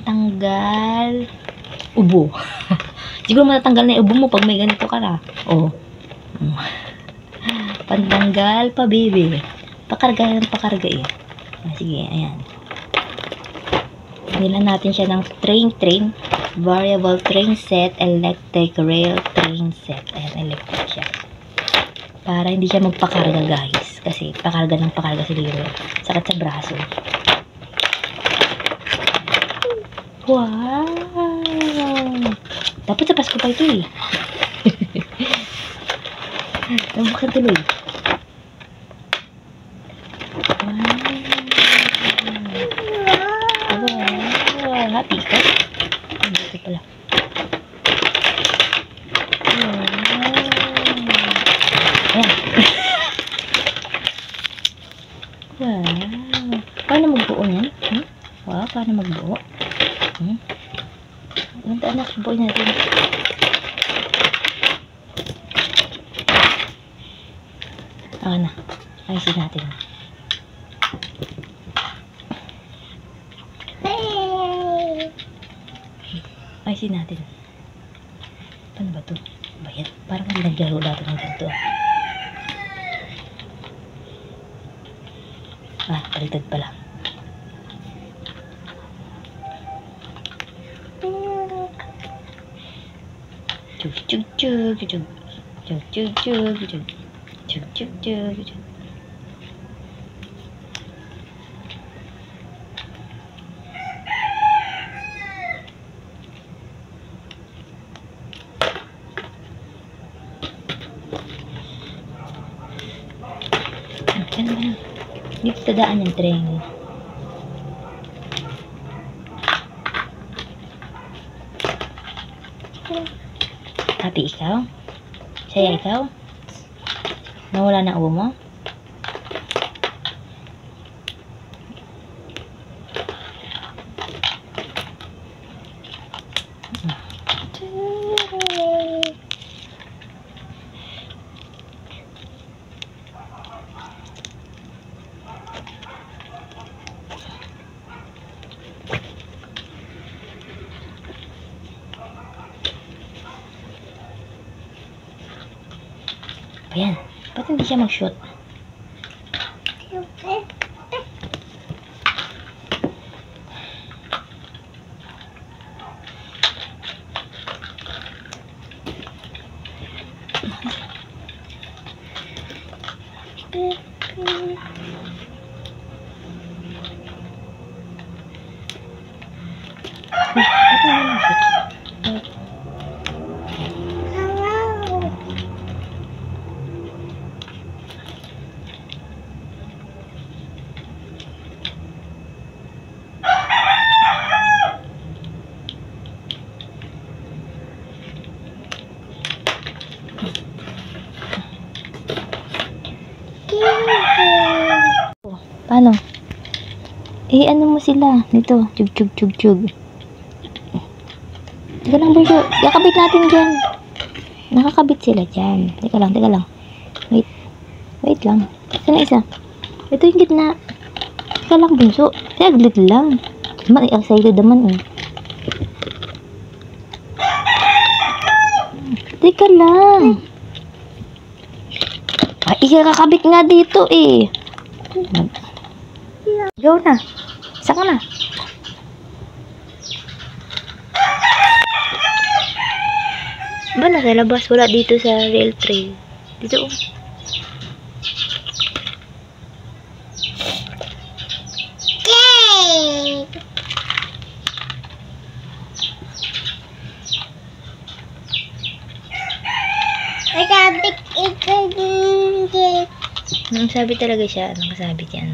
pantanggal ubo. Siguro matatanggal na yung ubo mo pag may ganito ka na. Oh. Pantanggal pa, baby. Pakarga ng pakarga eh. Sige, ayan. Bilan natin siya ng train, variable train set, electric rail train set. Ayan, electric siya. Para hindi siya magpakarga, guys. Kasi pakarga ng pakarga si Liro. Sakit sa braso. Wow! Dapat sa Pasko pa ito eh. Nabuksan tuloy. Wow! Happy ka? Dito pala. Ayan. Wow! Paano magbuo niyan? Wow, paano magbuo? Ganda anak, buo natin. Na. Ayusin natin. Ayusin natin. Paano ba ito? Bayan. Parang naglaro dati ng ganito. Palitad pala. Chug chug chug chug chug chug chug chug chug chug chug chug. Dito sa daan yung train. Happy ikaw? Saya ikaw? Nawala na ubo mo? Ayan. Ba't hindi siya mag-shoot? Paano? Ano mo sila? Dito. Chug, chug, chug, chug. Teka lang, Bunso. Yakabit natin dyan. Nakakabit sila dyan. Teka lang, teka lang. Wait. Wait lang. Saan na isa? Ito yung gitna. Teka lang, Bunso. Saglit lang. Excited naman eh. Teka lang. Ikakakabit nga dito eh. Go na. Saka na. Ba nasa labas? Wala dito sa rail trail. Dito oh. Nakasabit talaga siya. Nakasabit yan.